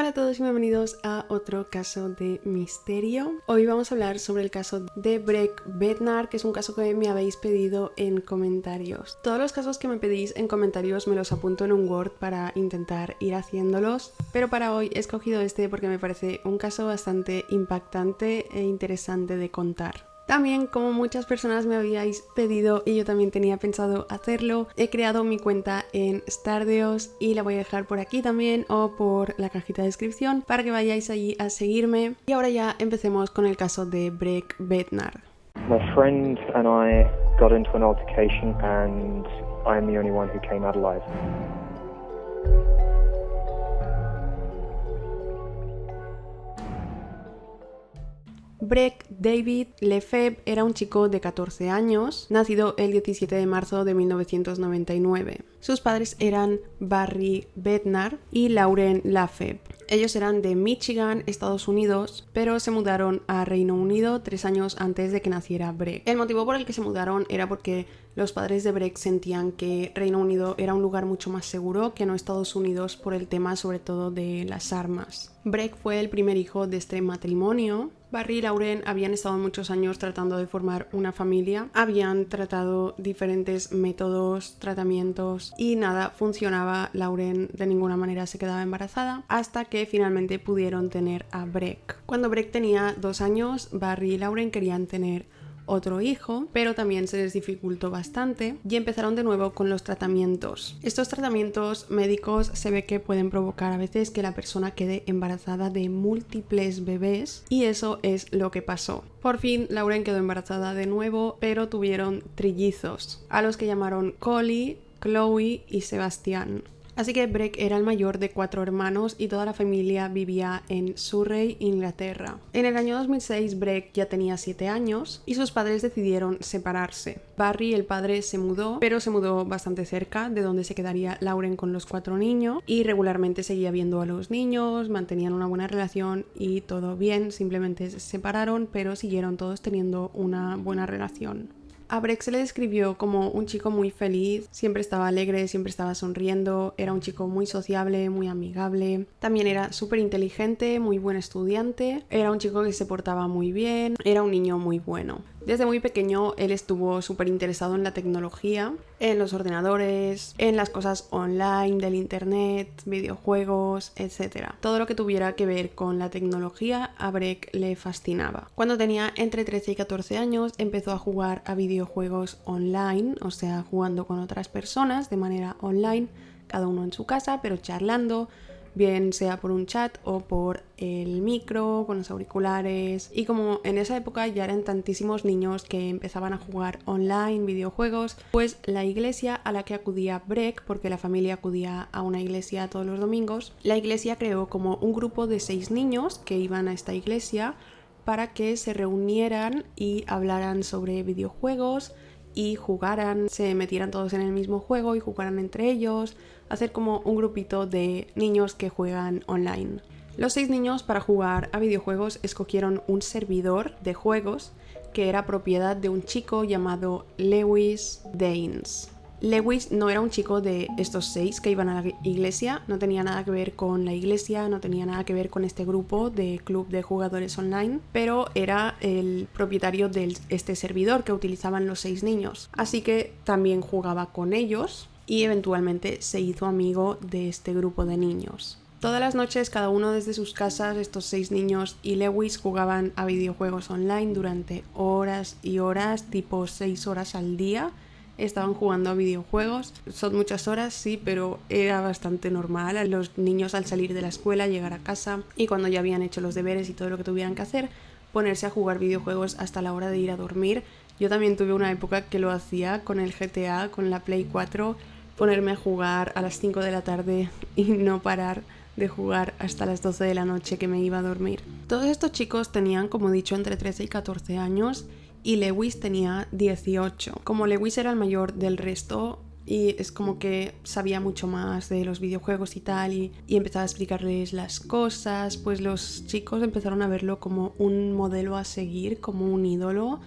Hola a todos y bienvenidos a otro caso de misterio. Hoy vamos a hablar sobre el caso de Breck Bednar, que es un caso que me habéis pedido en comentarios. Todos los casos que me pedís en comentarios me los apunto en un Word para intentar ir haciéndolos, pero para hoy he escogido este porque me parece un caso bastante impactante e interesante de contar. También, como muchas personas me habíais pedido y yo también tenía pensado hacerlo, he creado mi cuenta en Stardeos y la voy a dejar por aquí también o por la cajita de descripción para que vayáis allí a seguirme. Y ahora ya empecemos con el caso de Breck Bednar. My friend and I got into an altercation and I am the only one who came out alive. Breck David Lefebvre era un chico de 14 años, nacido el 17 de marzo de 1999. Sus padres eran Barry Bednar y Lauren Lefebvre. Ellos eran de Michigan, Estados Unidos, pero se mudaron a Reino Unido 3 años antes de que naciera Breck. El motivo por el que se mudaron era porque los padres de Breck sentían que Reino Unido era un lugar mucho más seguro que no Estados Unidos por el tema sobre todo de las armas. Breck fue el primer hijo de este matrimonio. Barry y Lauren habían estado muchos años tratando de formar una familia, habían tratado diferentes métodos, tratamientos y nada funcionaba. Lauren de ninguna manera se quedaba embarazada hasta que finalmente pudieron tener a Breck. Cuando Breck tenía 2 años, Barry y Lauren querían tener otro hijo, pero también se les dificultó bastante y empezaron de nuevo con los tratamientos. Estos tratamientos médicos se ve que pueden provocar a veces que la persona quede embarazada de múltiples bebés y eso es lo que pasó. Por fin Lauren quedó embarazada de nuevo, pero tuvieron trillizos, a los que llamaron Collie, Chloe y Sebastián. Así que Breck era el mayor de 4 hermanos y toda la familia vivía en Surrey, Inglaterra. En el año 2006 Breck ya tenía 7 años y sus padres decidieron separarse. Barry, el padre, se mudó, pero se mudó bastante cerca de donde se quedaría Lauren con los 4 niños y regularmente seguía viendo a los niños, mantenían una buena relación y todo bien, simplemente se separaron, pero siguieron todos teniendo una buena relación. A Breck se le describió como un chico muy feliz, siempre estaba alegre, siempre estaba sonriendo, era un chico muy sociable, muy amigable, también era súper inteligente, muy buen estudiante, era un chico que se portaba muy bien, era un niño muy bueno. Desde muy pequeño él estuvo súper interesado en la tecnología, en los ordenadores, en las cosas online del internet, videojuegos, etc. Todo lo que tuviera que ver con la tecnología a Breck le fascinaba. Cuando tenía entre 13 y 14 años empezó a jugar a videojuegos online, o sea, jugando con otras personas de manera online, cada uno en su casa, pero charlando, bien sea por un chat o por el micro, con los auriculares. Y como en esa época ya eran tantísimos niños que empezaban a jugar online videojuegos, pues la iglesia a la que acudía Breck, porque la familia acudía a una iglesia todos los domingos, la iglesia creó como un grupo de 6 niños que iban a esta iglesia para que se reunieran y hablaran sobre videojuegos y jugaran, se metieran todos en el mismo juego y jugaran entre ellos, hacer como un grupito de niños que juegan online. Los 6 niños para jugar a videojuegos escogieron un servidor de juegos que era propiedad de un chico llamado Lewis Daines. Lewis no era un chico de estos 6 que iban a la iglesia, no tenía nada que ver con la iglesia, no tenía nada que ver con este grupo de club de jugadores online, pero era el propietario de este servidor que utilizaban los 6 niños, así que también jugaba con ellos y eventualmente se hizo amigo de este grupo de niños. Todas las noches, cada uno desde sus casas, estos 6 niños y Lewis jugaban a videojuegos online durante horas y horas, tipo 6 horas al día. Estaban jugando a videojuegos. Son muchas horas, sí, pero era bastante normal a los niños al salir de la escuela, llegar a casa y cuando ya habían hecho los deberes y todo lo que tuvieran que hacer, ponerse a jugar videojuegos hasta la hora de ir a dormir. Yo también tuve una época que lo hacía con el GTA, con la Play 4, ponerme a jugar a las 5 de la tarde y no parar de jugar hasta las 12 de la noche que me iba a dormir. Todos estos chicos tenían, como he dicho, entre 13 y 14 años y Lewis tenía 18. Como Lewis era el mayor del resto y es como que sabía mucho más de los videojuegos y tal y empezaba a explicarles las cosas, pues los chicos empezaron a verlo como un modelo a seguir, como un ídolo,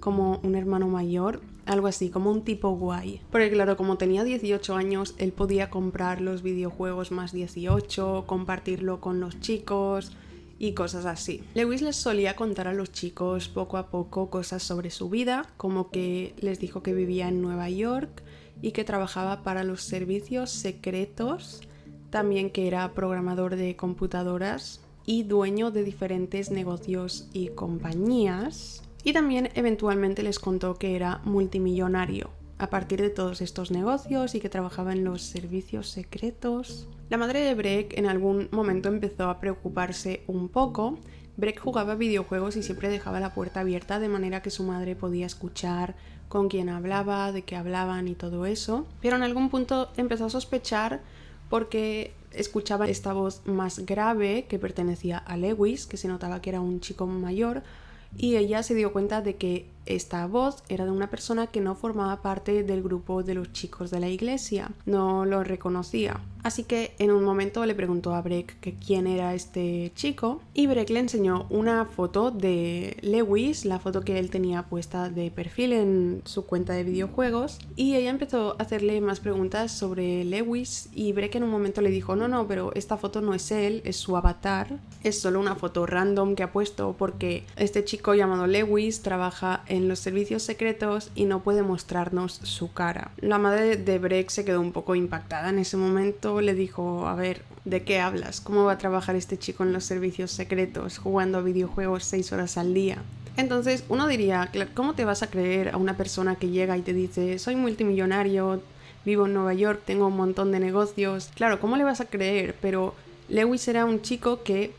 como un hermano mayor, algo así, como un tipo guay. Porque claro, como tenía 18 años, él podía comprar los videojuegos más 18, compartirlo con los chicos y cosas así. Lewis les solía contar a los chicos poco a poco cosas sobre su vida, como que les dijo que vivía en Nueva York y que trabajaba para los servicios secretos, también que era programador de computadoras y dueño de diferentes negocios y compañías. Y también eventualmente les contó que era multimillonario a partir de todos estos negocios y que trabajaba en los servicios secretos. La madre de Breck en algún momento empezó a preocuparse un poco. Breck jugaba videojuegos y siempre dejaba la puerta abierta de manera que su madre podía escuchar con quién hablaba, de qué hablaban y todo eso. Pero en algún punto empezó a sospechar porque escuchaba esta voz más grave que pertenecía a Lewis, que se notaba que era un chico mayor, y ella se dio cuenta de que esta voz era de una persona que no formaba parte del grupo de los chicos de la iglesia, no lo reconocía. Así que en un momento le preguntó a Breck que quién era este chico y Breck le enseñó una foto de Lewis, la foto que él tenía puesta de perfil en su cuenta de videojuegos, y ella empezó a hacerle más preguntas sobre Lewis y Breck en un momento le dijo no, pero esta foto no es él, es su avatar, es solo una foto random que ha puesto porque este chico llamado Lewis trabaja en los servicios secretos y no puede mostrarnos su cara. La madre de Breck se quedó un poco impactada en ese momento, le dijo, a ver, ¿de qué hablas? ¿Cómo va a trabajar este chico en los servicios secretos jugando a videojuegos 6 horas al día? Entonces uno diría, ¿cómo te vas a creer a una persona que llega y te dice, soy multimillonario, vivo en Nueva York, tengo un montón de negocios? Claro, ¿cómo le vas a creer? Pero Lewis era un chico que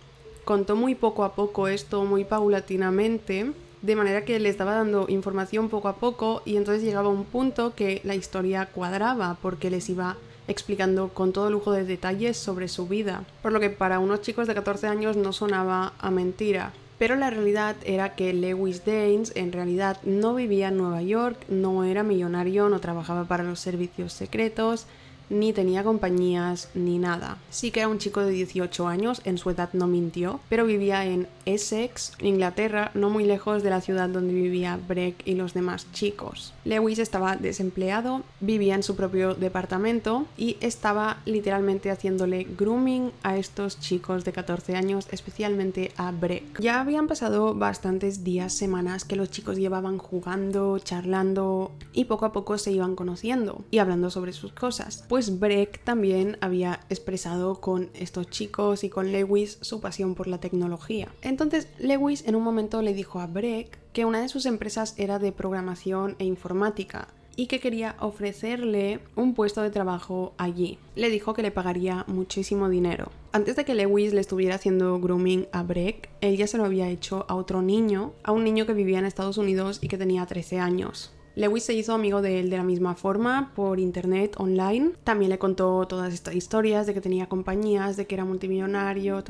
contó muy poco a poco esto, muy paulatinamente, de manera que les estaba dando información poco a poco y entonces llegaba un punto que la historia cuadraba porque les iba explicando con todo lujo de detalles sobre su vida, por lo que para unos chicos de 14 años no sonaba a mentira. Pero la realidad era que Lewis Danes en realidad no vivía en Nueva York, no era millonario, no trabajaba para los servicios secretos, ni tenía compañías ni nada. Sí que era un chico de 18 años, en su edad no mintió, pero vivía en Essex, Inglaterra, no muy lejos de la ciudad donde vivía Breck y los demás chicos. Lewis estaba desempleado, vivía en su propio departamento y estaba literalmente haciéndole grooming a estos chicos de 14 años, especialmente a Breck. Ya habían pasado bastantes días, semanas que los chicos llevaban jugando, charlando y poco a poco se iban conociendo y hablando sobre sus cosas. Pues Breck también había expresado con estos chicos y con Lewis su pasión por la tecnología. Entonces Lewis en un momento le dijo a Breck que una de sus empresas era de programación e informática y que quería ofrecerle un puesto de trabajo allí. Le dijo que le pagaría muchísimo dinero. Antes de que Lewis le estuviera haciendo grooming a Breck, él ya se lo había hecho a otro niño, a un niño que vivía en Estados Unidos y que tenía 13 años. Lewis se hizo amigo de él de la misma forma, por internet, online. También le contó todas estas historias de que tenía compañías, de que era multimillonario,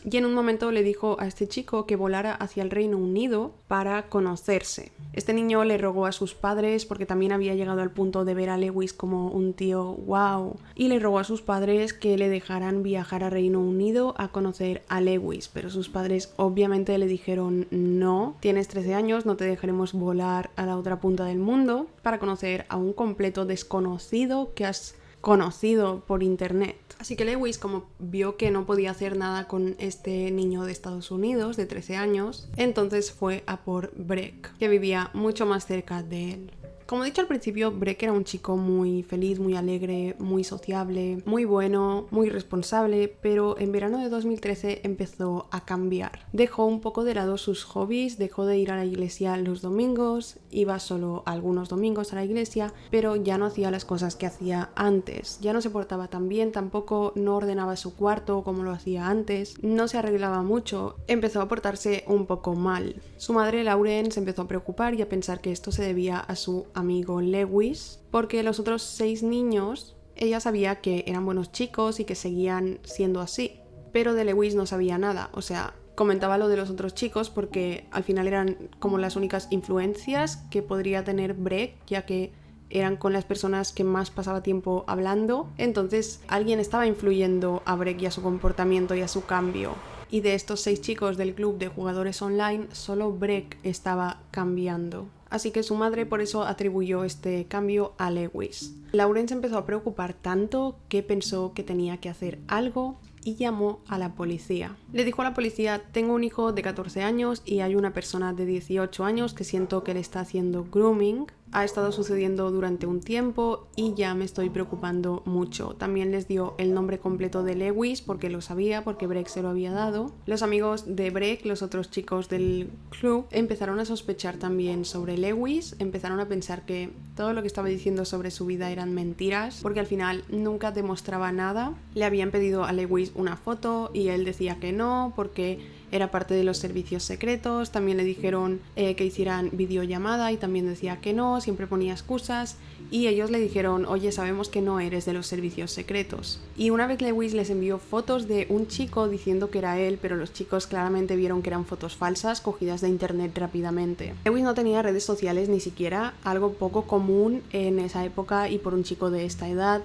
Y en un momento le dijo a este chico que volara hacia el Reino Unido para conocerse. Este niño le rogó a sus padres, porque también había llegado al punto de ver a Lewis como un tío wow, y le rogó a sus padres que le dejaran viajar a Reino Unido a conocer a Lewis, pero sus padres obviamente le dijeron no, tienes 13 años, no te dejaremos volar a la otra punta del mundo para conocer a un completo desconocido que has conocido por internet. Así que Lewis, como vio que no podía hacer nada con este niño de Estados Unidos de 13 años, entonces fue a por Breck, que vivía mucho más cerca de él. Como he dicho al principio, Breck era un chico muy feliz, muy alegre, muy sociable, muy bueno, muy responsable, pero en verano de 2013 empezó a cambiar. Dejó un poco de lado sus hobbies, dejó de ir a la iglesia los domingos, iba solo algunos domingos a la iglesia, pero ya no hacía las cosas que hacía antes. Ya no se portaba tan bien, tampoco no ordenaba su cuarto como lo hacía antes, no se arreglaba mucho, empezó a portarse un poco mal. Su madre Lauren se empezó a preocupar y a pensar que esto se debía a su amigo Lewis, porque los otros 6 niños, ella sabía que eran buenos chicos y que seguían siendo así, pero de Lewis no sabía nada. O sea, comentaba lo de los otros chicos porque al final eran como las únicas influencias que podría tener Breck, ya que eran con las personas que más pasaba tiempo hablando. Entonces alguien estaba influyendo a Breck y a su comportamiento y a su cambio. y de estos 6 chicos del club de jugadores online, solo Breck estaba cambiando. Así que su madre por eso atribuyó este cambio a Lewis. Lauren se empezó a preocupar tanto que pensó que tenía que hacer algo y llamó a la policía. Le dijo a la policía: tengo un hijo de 14 años y hay una persona de 18 años que siento que le está haciendo grooming. Ha estado sucediendo durante un tiempo y ya me estoy preocupando mucho. También les dio el nombre completo de Lewis porque lo sabía, porque Breck se lo había dado. Los amigos de Breck, los otros chicos del club, empezaron a sospechar también sobre Lewis. Empezaron a pensar que todo lo que estaba diciendo sobre su vida eran mentiras, porque al final nunca demostraba nada. Le habían pedido a Lewis una foto y él decía que no, porque era parte de los servicios secretos. También le dijeron que hicieran videollamada y también decía que no, siempre ponía excusas. Y ellos le dijeron: oye, sabemos que no eres de los servicios secretos. Y una vez Lewis les envió fotos de un chico diciendo que era él, pero los chicos claramente vieron que eran fotos falsas, cogidas de internet rápidamente. Lewis no tenía redes sociales ni siquiera, algo poco común en esa época y por un chico de esta edad,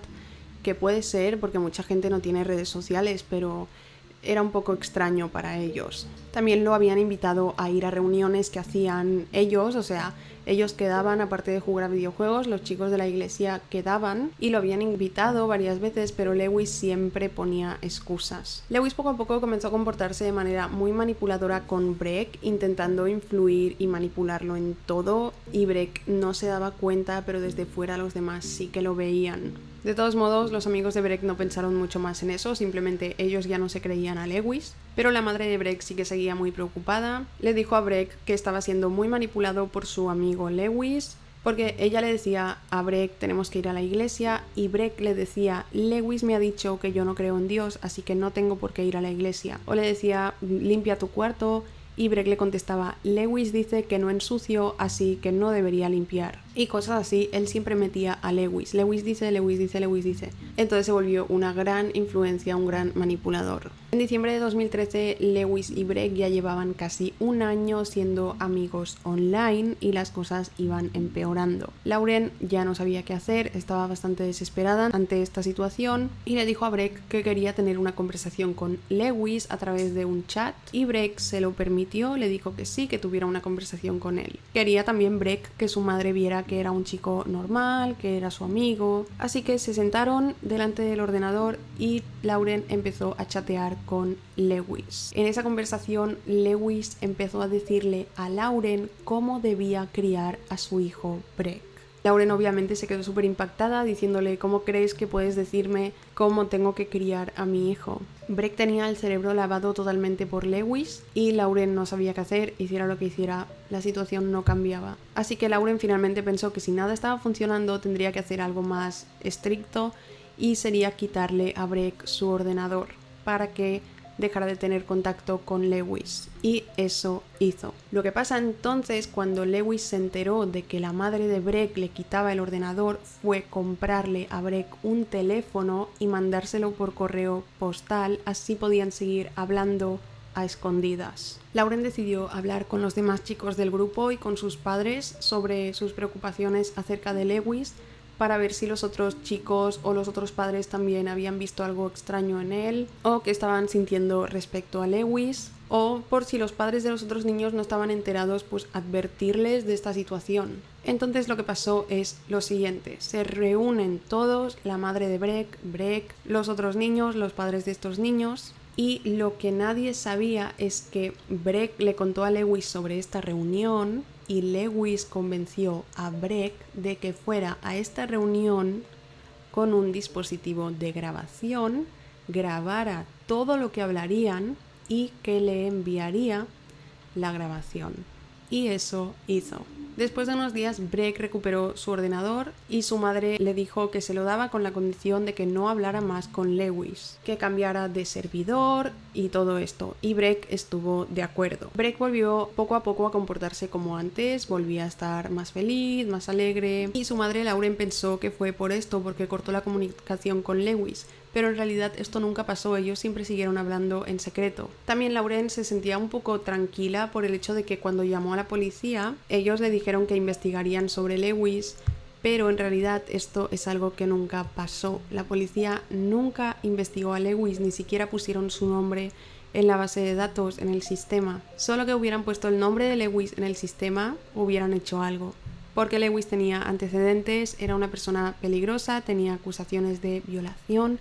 que puede ser porque mucha gente no tiene redes sociales, pero era un poco extraño para ellos. También lo habían invitado a ir a reuniones que hacían ellos, o sea, ellos quedaban, aparte de jugar a videojuegos, los chicos de la iglesia quedaban y lo habían invitado varias veces, pero Lewis siempre ponía excusas. Lewis poco a poco comenzó a comportarse de manera muy manipuladora con Breck, intentando influir y manipularlo en todo, y Breck no se daba cuenta, pero desde fuera los demás sí que lo veían. De todos modos, los amigos de Breck no pensaron mucho más en eso, simplemente ellos ya no se creían a Lewis. Pero la madre de Breck sí que seguía muy preocupada. Le dijo a Breck que estaba siendo muy manipulado por su amigo Lewis, porque ella le decía a Breck: tenemos que ir a la iglesia, y Breck le decía: Lewis me ha dicho que yo no creo en Dios, así que no tengo por qué ir a la iglesia. O le decía: limpia tu cuarto, y Breck le contestaba: Lewis dice que no ensucio, así que no debería limpiar. Y cosas así, él siempre metía a Lewis. Lewis dice, Lewis dice, Lewis dice. Entonces se volvió una gran influencia, un gran manipulador. En diciembre de 2013, Lewis y Breck ya llevaban casi un año siendo amigos online y las cosas iban empeorando. Lauren ya no sabía qué hacer, estaba bastante desesperada ante esta situación y le dijo a Breck que quería tener una conversación con Lewis a través de un chat, y Breck se lo permitió, le dijo que sí, que tuviera una conversación con él. Quería también Breck que su madre viera que era un chico normal, que era su amigo, así que se sentaron delante del ordenador y Lauren empezó a chatear con Lewis. En esa conversación, Lewis empezó a decirle a Lauren cómo debía criar a su hijo Breck. Lauren obviamente se quedó súper impactada, diciéndole: ¿cómo crees que puedes decirme cómo tengo que criar a mi hijo? Breck tenía el cerebro lavado totalmente por Lewis y Lauren no sabía qué hacer, hiciera lo que hiciera, la situación no cambiaba. Así que Lauren finalmente pensó que si nada estaba funcionando tendría que hacer algo más estricto, y sería quitarle a Breck su ordenador para que dejara de tener contacto con Lewis, y eso hizo. Lo que pasa entonces, cuando Lewis se enteró de que la madre de Breck le quitaba el ordenador, fue comprarle a Breck un teléfono y mandárselo por correo postal, así podían seguir hablando a escondidas. Lauren decidió hablar con los demás chicos del grupo y con sus padres sobre sus preocupaciones acerca de Lewis, para ver si los otros chicos o los otros padres también habían visto algo extraño en él, o qué estaban sintiendo respecto a Lewis, o por si los padres de los otros niños no estaban enterados, pues advertirles de esta situación. Entonces lo que pasó es lo siguiente: se reúnen todos, la madre de Breck, los otros niños, los padres de estos niños, y lo que nadie sabía es que Breck le contó a Lewis sobre esta reunión, y Lewis convenció a Breck de que fuera a esta reunión con un dispositivo de grabación, grabara todo lo que hablarían y que le enviaría la grabación. Y eso hizo. Después de unos días, Breck recuperó su ordenador y su madre le dijo que se lo daba con la condición de que no hablara más con Lewis, que cambiara de servidor y todo esto, y Breck estuvo de acuerdo. Breck volvió poco a poco a comportarse como antes, volvía a estar más feliz, más alegre, y su madre Lauren pensó que fue por esto, porque cortó la comunicación con Lewis, pero en realidad esto nunca pasó, ellos siempre siguieron hablando en secreto. También Lauren se sentía un poco tranquila por el hecho de que cuando llamó a la policía, ellos le dijeron que investigarían sobre Lewis, pero en realidad esto es algo que nunca pasó. La policía nunca investigó a Lewis, ni siquiera pusieron su nombre en la base de datos, en el sistema. Solo que hubieran puesto el nombre de Lewis en el sistema, hubieran hecho algo. Porque Lewis tenía antecedentes, era una persona peligrosa, tenía acusaciones de violación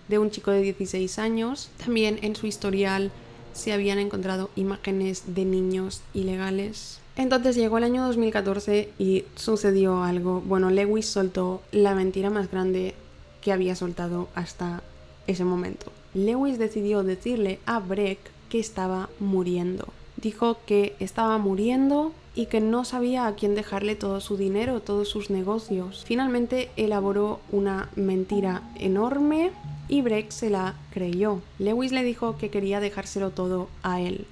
de un chico de 16 años. También en su historial se habían encontrado imágenes de niños ilegales. Entonces llegó el año 2014 y sucedió algo. Bueno, Lewis soltó la mentira más grande que había soltado hasta ese momento. Lewis decidió decirle a Breck que estaba muriendo. Dijo que estaba muriendo y que no sabía a quién dejarle todo su dinero, todos sus negocios. Finalmente elaboró una mentira enorme y Breck se la creyó. Lewis le dijo que quería dejárselo todo a él.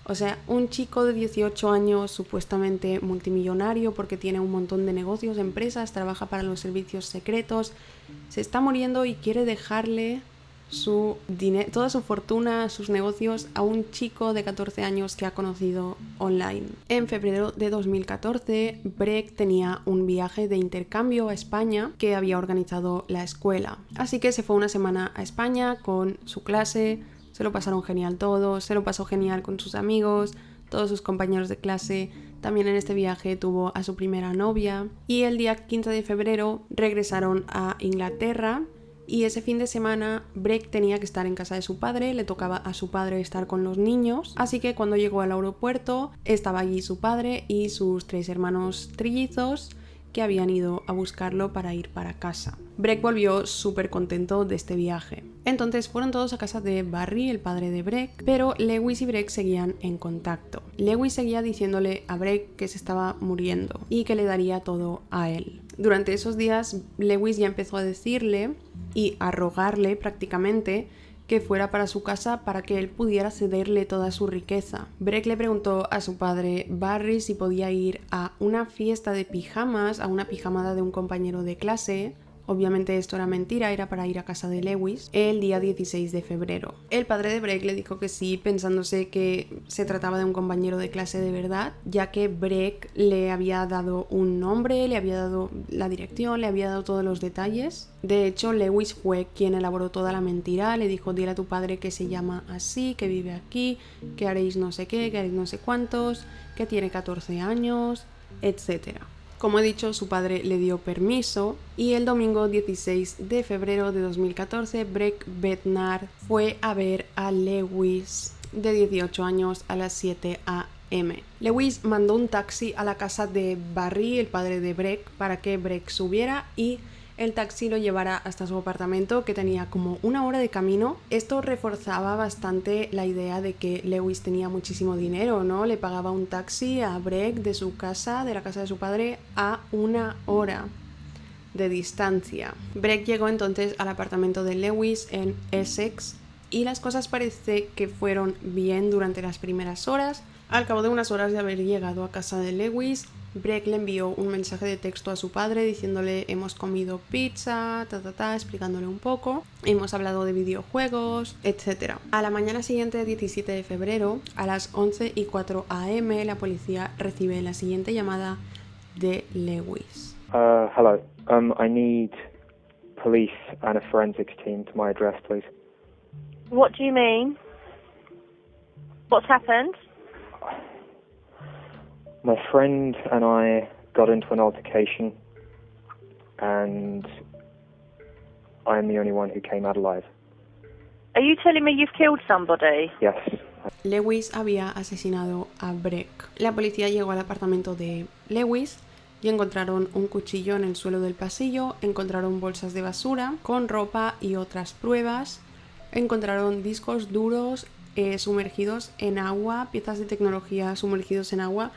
O sea, un chico de 18 años, supuestamente multimillonario porque tiene un montón de negocios, empresas, trabaja para los servicios secretos, se está muriendo y quiere dejarle su dinero, toda su fortuna, sus negocios a un chico de 14 años que ha conocido online. En febrero de 2014, Breck tenía un viaje de intercambio a España que había organizado la escuela. Así que se fue una semana a España con su clase. Se lo pasaron genial todos, se lo pasó genial con sus amigos, todos sus compañeros de clase. También en este viaje tuvo a su primera novia. Y el día 15 de febrero regresaron a Inglaterra. Y ese fin de semana Breck tenía que estar en casa de su padre, le tocaba a su padre estar con los niños. Así que cuando llegó al aeropuerto estaba allí su padre y sus 3 hermanos trillizos que habían ido a buscarlo para ir para casa. Breck volvió súper contento de este viaje. Entonces fueron todos a casa de Barry, el padre de Breck, pero Lewis y Breck seguían en contacto. Lewis seguía diciéndole a Breck que se estaba muriendo y que le daría todo a él. Durante esos días Lewis ya empezó a decirle y a rogarle prácticamente que fuera para su casa para que él pudiera cederle toda su riqueza. Breck le preguntó a su padre Barry si podía ir a una fiesta de pijamas, a una pijamada de un compañero de clase. Obviamente esto era mentira, era para ir a casa de Lewis el día 16 de febrero. El padre de Breck le dijo que sí, pensándose que se trataba de un compañero de clase de verdad, ya que Breck le había dado un nombre, le había dado la dirección, le había dado todos los detalles. De hecho, Lewis fue quien elaboró toda la mentira, le dijo: dile a tu padre que se llama así, que vive aquí, que haréis no sé qué, que haréis no sé cuántos, que tiene 14 años, etcétera. Como he dicho, su padre le dio permiso y el domingo 16 de febrero de 2014 Breck Bednar fue a ver a Lewis de 18 años a las 7 a.m. Lewis mandó un taxi a la casa de Barry, el padre de Breck, para que Breck subiera y el taxi lo llevara hasta su apartamento, que tenía como 1 hora de camino. Esto reforzaba bastante la idea de que Lewis tenía muchísimo dinero, ¿no? Le pagaba un taxi a Breck de su casa, de la casa de su padre, a 1 hora de distancia. Breck llegó entonces al apartamento de Lewis en Essex y las cosas parece que fueron bien durante las primeras horas. Al cabo de unas horas de haber llegado a casa de Lewis, Breck le envió un mensaje de texto a su padre diciéndole: hemos comido pizza, explicándole un poco, hemos hablado de videojuegos, etc. A la mañana siguiente, 17 de febrero, a las 11:04 a.m, la policía recibe la siguiente llamada de Lewis. Hello. I need police and a forensics team to my address, please. What do you mean? What's happened? My friend and I got into an altercation, and I'm the only one who came out alive. Are you telling me you've killed somebody? Yes. Lewis había asesinado a Breck. La policía llegó al apartamento de Lewis y encontraron un cuchillo en el suelo del pasillo, encontraron bolsas de basura con ropa y otras pruebas, encontraron discos duros sumergidos en agua, piezas de tecnología sumergidos en agua,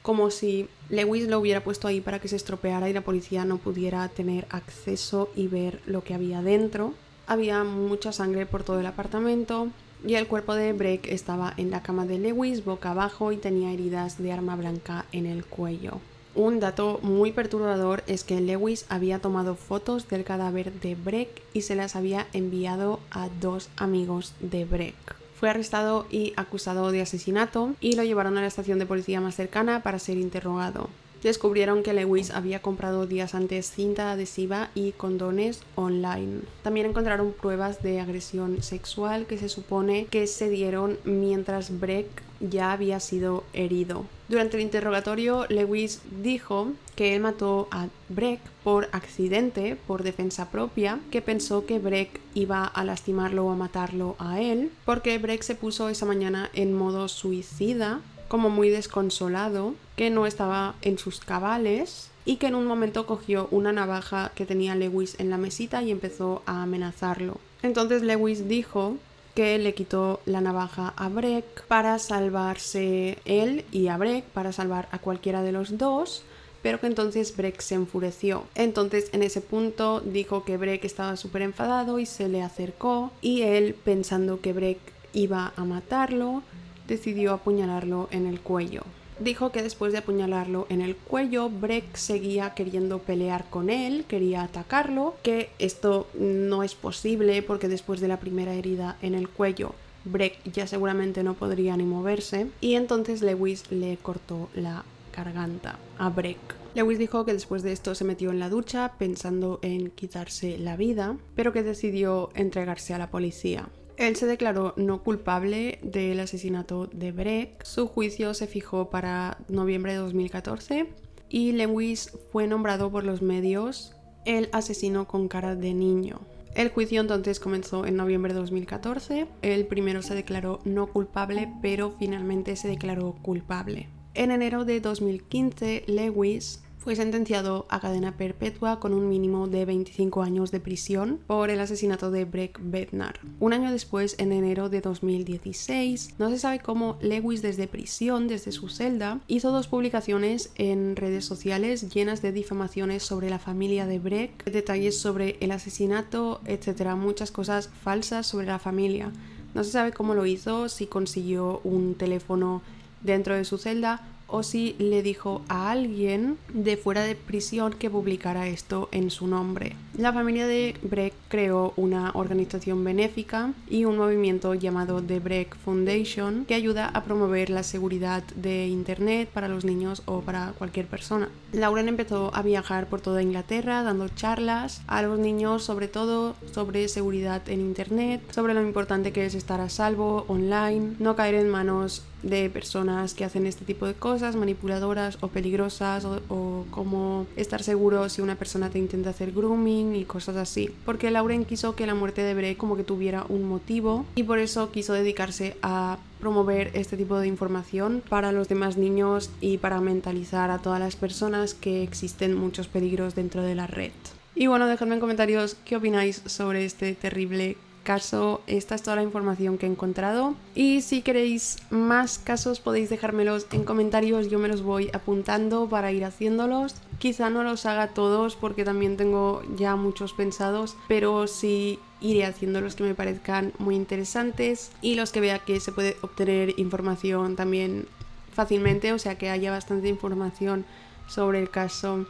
como si Lewis lo hubiera puesto ahí para que se estropeara y la policía no pudiera tener acceso y ver lo que había dentro. Había mucha sangre por todo el apartamento y el cuerpo de Breck estaba en la cama de Lewis boca abajo y tenía heridas de arma blanca en el cuello. Un dato muy perturbador es que Lewis había tomado fotos del cadáver de Breck y se las había enviado a 2 amigos de Breck. Fue arrestado y acusado de asesinato y lo llevaron a la estación de policía más cercana para ser interrogado. descubrieron que Lewis había comprado días antes cinta adhesiva y condones online. También encontraron pruebas de agresión sexual que se supone que se dieron mientras Breck ya había sido herido. Durante el interrogatorio, Lewis dijo que él mató a Breck por accidente, por defensa propia, que pensó que Breck iba a lastimarlo o a matarlo a él, porque Breck se puso esa mañana en modo suicida, como muy desconsolado, que no estaba en sus cabales y que en un momento cogió una navaja que tenía Lewis en la mesita y empezó a amenazarlo. Entonces Lewis dijo que le quitó la navaja a Breck para salvarse él y a Breck, para salvar a cualquiera de los dos, pero que entonces Breck se enfureció. Entonces en ese punto dijo que Breck estaba súper enfadado y se le acercó, y él, pensando que Breck iba a matarlo, decidió apuñalarlo en el cuello. Dijo que después de apuñalarlo en el cuello, Breck seguía queriendo pelear con él, quería atacarlo, que esto no es posible porque después de la primera herida en el cuello, Breck ya seguramente no podría ni moverse, y entonces Lewis le cortó la garganta a Breck. Lewis dijo que después de esto se metió en la ducha pensando en quitarse la vida, pero que decidió entregarse a la policía. Él se declaró no culpable del asesinato de Breck. Su juicio se fijó para noviembre de 2014 y Lewis fue nombrado por los medios el asesino con cara de niño. El juicio entonces comenzó en noviembre de 2014. Él primero se declaró no culpable, pero finalmente se declaró culpable. En enero de 2015, Lewis fue sentenciado a cadena perpetua con un mínimo de 25 años de prisión por el asesinato de Breck Bednar. Un año después, en enero de 2016, no se sabe cómo Lewis desde prisión, desde su celda, hizo 2 publicaciones en redes sociales llenas de difamaciones sobre la familia de Breck, detalles sobre el asesinato, etc. Muchas cosas falsas sobre la familia. No se sabe cómo lo hizo, si consiguió un teléfono dentro de su celda o si le dijo a alguien de fuera de prisión que publicara esto en su nombre. La familia de Breck creó una organización benéfica y un movimiento llamado The Breck Foundation que ayuda a promover la seguridad de Internet para los niños o para cualquier persona. Lauren empezó a viajar por toda Inglaterra dando charlas a los niños, sobre todo sobre seguridad en Internet, sobre lo importante que es estar a salvo online, no caer en manos de personas que hacen este tipo de cosas, manipuladoras o peligrosas, o cómo estar seguro si una persona te intenta hacer grooming y cosas así. Porque Lauren quiso que la muerte de Breck como que tuviera un motivo, y por eso quiso dedicarse a promover este tipo de información para los demás niños y para mentalizar a todas las personas que existen muchos peligros dentro de la red. Y bueno, dejadme en comentarios qué opináis sobre este terrible caso. Esta es toda la información que he encontrado, y si queréis más casos podéis dejármelos en comentarios, yo me los voy apuntando para ir haciéndolos. Quizá no los haga todos porque también tengo ya muchos pensados, pero sí iré haciendo los que me parezcan muy interesantes y los que vea que se puede obtener información también fácilmente, o sea que haya bastante información sobre el caso.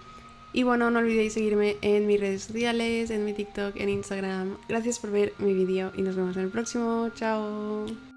Y bueno, no olvidéis seguirme en mis redes sociales, en mi TikTok, en Instagram. Gracias por ver mi vídeo y nos vemos en el próximo. ¡Chao!